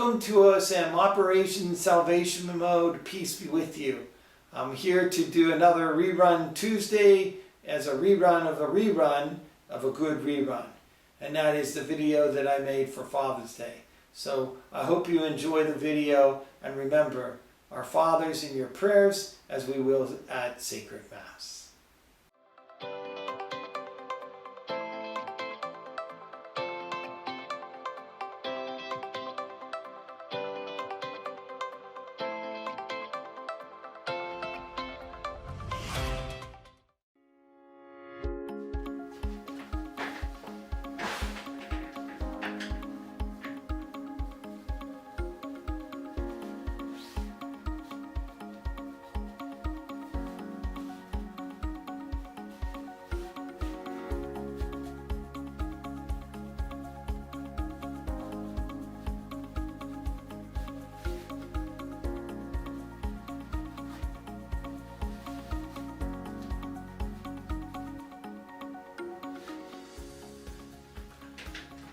Welcome to OSM, Operation Salvation Mode, peace be with you. I'm here to do another rerun Tuesday as a rerun of a good rerun. And that is the video that I made for Father's Day. So I hope you enjoy the video, and remember, our fathers in your prayers as we will at Sacred Mass.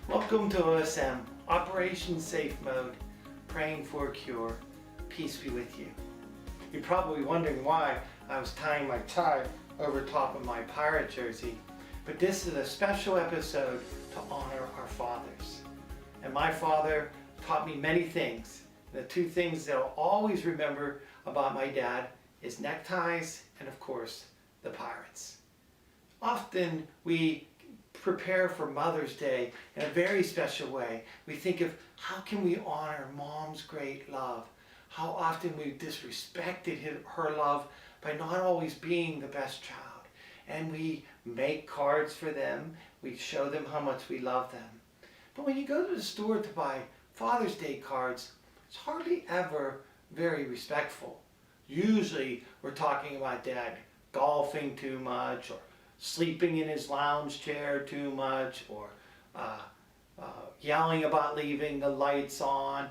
Welcome to OSM, Operation Safe Mode, praying for a cure. Peace be with you. You're probably wondering why I was tying my tie over top of my pirate jersey, but this is a special episode to honor our fathers. And my father taught me many things. The two things that I'll always remember about my dad is neckties and, of course, the pirates. Often we prepare for Mother's Day in a very special way. We think of how can we honor Mom's great love, how often we disrespected her love by not always being the best child. And we make cards for them, we show them how much we love them. But when you go to the store to buy Father's Day cards, it's hardly ever very respectful. Usually we're talking about Dad golfing too much, or sleeping in his lounge chair too much, or yelling about leaving the lights on,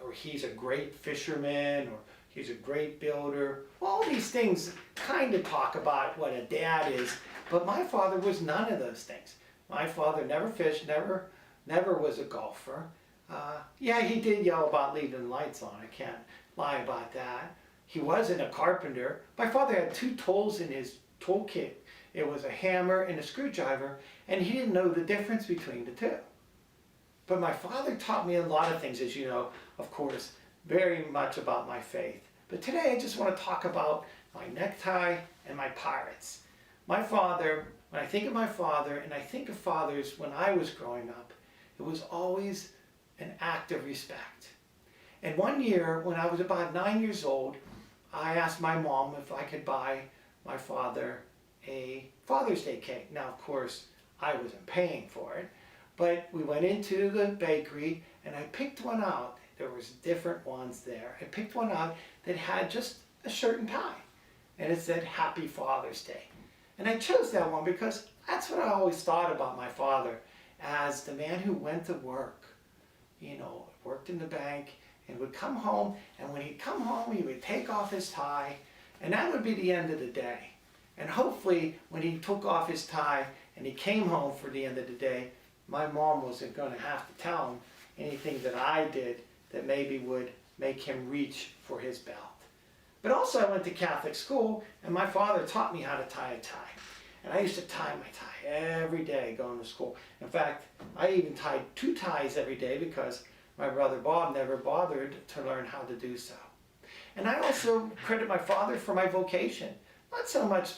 or he's a great fisherman, or he's a great builder. All these things kind of talk about what a dad is, but my father was none of those things. My father never fished, never was a golfer. Yeah, he did yell about leaving the lights on, I can't lie about that. He wasn't a carpenter. My father had two tools in his toolkit. It was a hammer and a screwdriver, and he didn't know the difference between the two. But my father taught me a lot of things, as you know, of course, very much about my faith. But today I just want to talk about my necktie and my pirates. My father, when I think of my father, and I think of fathers when I was growing up, it was always an act of respect. And one year, when I was about 9 years old, I asked my mom if I could buy my father a Father's Day cake. Now, of course, I wasn't paying for it, but we went into the bakery and I picked one out. There was different ones there. I picked one out that had just a shirt and tie, and it said Happy Father's Day. And I chose that one because that's what I always thought about my father, as the man who went to work, you know, worked in the bank and would come home, and when he'd come home he would take off his tie, and that would be the end of the day. And hopefully when he took off his tie and he came home for the end of the day, my mom wasn't going to have to tell him anything that I did that maybe would make him reach for his belt. But also I went to Catholic school, and my father taught me how to tie a tie. And I used to tie my tie every day going to school. In fact, I even tied two ties every day because my brother Bob never bothered to learn how to do so. And I also credit my father for my vocation. Not so much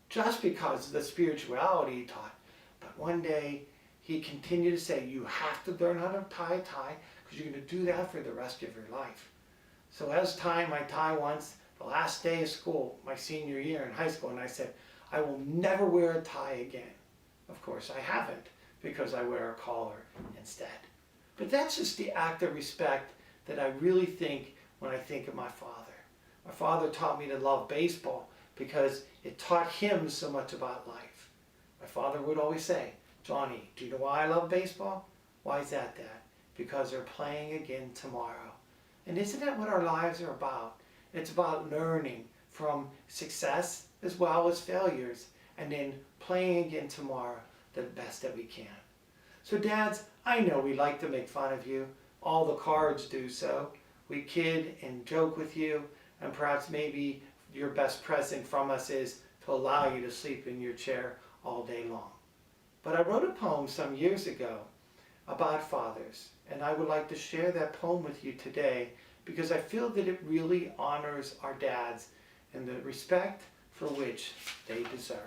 just because of the spirituality he taught, but one day he continued to say, you have to learn how to tie a tie because you're going to do that for the rest of your life. So I was tying my tie once, the last day of school, my senior year in high school, and I said, I will never wear a tie again. Of course I haven't, because I wear a collar instead. But that's just the act of respect that I really think when I think of my father. My father taught me to love baseball because it taught him so much about life. My father would always say, Johnny, do you know why I love baseball? Why is that, Dad? Because they're playing again tomorrow. And isn't that what our lives are about? It's about learning from success as well as failures, and then playing again tomorrow the best that we can. So dads, I know we like to make fun of you. all the cards do so. We kid and joke with you, and perhaps maybe your best present from us is to allow you to sleep in your chair all day long. But I wrote a poem some years ago about fathers, and I would like to share that poem with you today because I feel that it really honors our dads and the respect for which they deserve.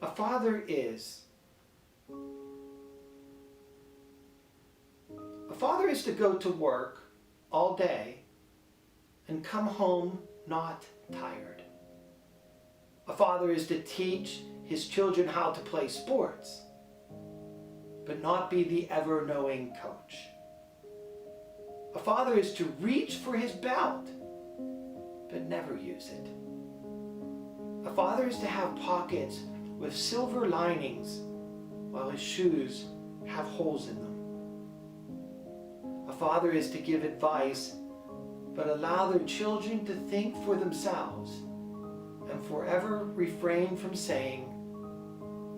A father is to go to work all day and come home not tired. A father is to teach his children how to play sports, but not be the ever-knowing coach. A father is to reach for his belt, but never use it. A father is to have pockets with silver linings while his shoes have holes in them. A father is to give advice, but allow their children to think for themselves and forever refrain from saying,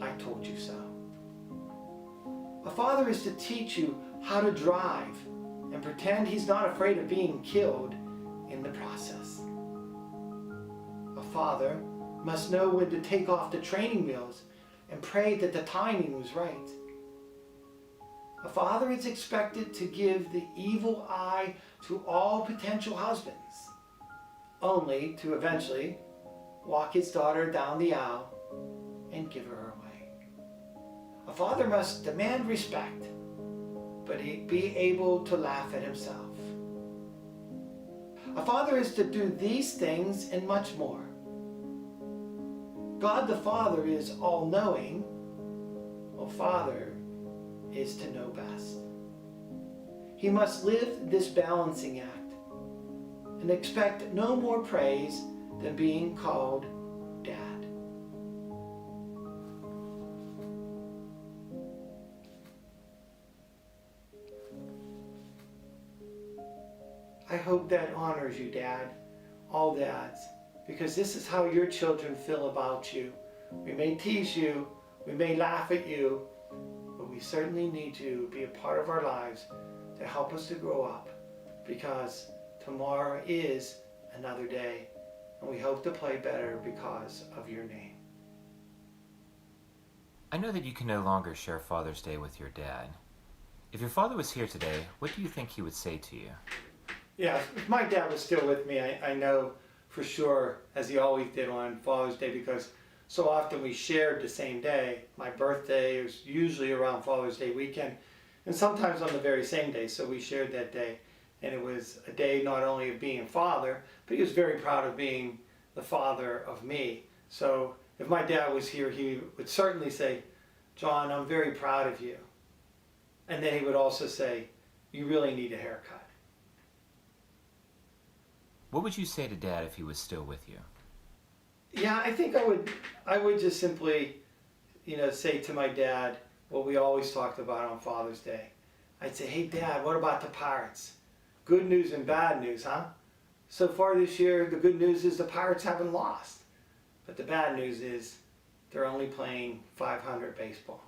"I told you so." A father is to teach you how to drive and pretend he's not afraid of being killed in the process. A father must know when to take off the training wheels and pray that the timing was right. A father is expected to give the evil eye to all potential husbands, only to eventually walk his daughter down the aisle and give her away. A father must demand respect, but be able to laugh at himself. A father is to do these things and much more. God the Father is all-knowing, while Father is to know best. He must live this balancing act and expect no more praise than being called Dad. I hope that honors you, Dad, all dads, because this is how your children feel about you. We may tease you, we may laugh at you, but we certainly need you to be a part of our lives to help us to grow up, because tomorrow is another day, and we hope to play better because of your name. I know that you can no longer share Father's Day with your dad. If your father was here today, what do you think he would say to you? Yeah, if my dad was still with me, I know for sure, as he always did on Father's Day, because so often we shared the same day. My birthday was usually around Father's Day weekend, and sometimes on the very same day, so we shared that day. And it was a day not only of being a father, but he was very proud of being the father of me. So if my dad was here, he would certainly say, "John, I'm very proud of you." And then he would also say, "You really need a haircut." What would you say to Dad if he was still with you? Yeah, I think I would just simply, say to my dad what we always talked about on Father's Day. I'd say, "Hey Dad, what about the Pirates? Good news and bad news, huh? So far this year, the good news is the Pirates haven't lost. But the bad news is they're only playing .500 baseball."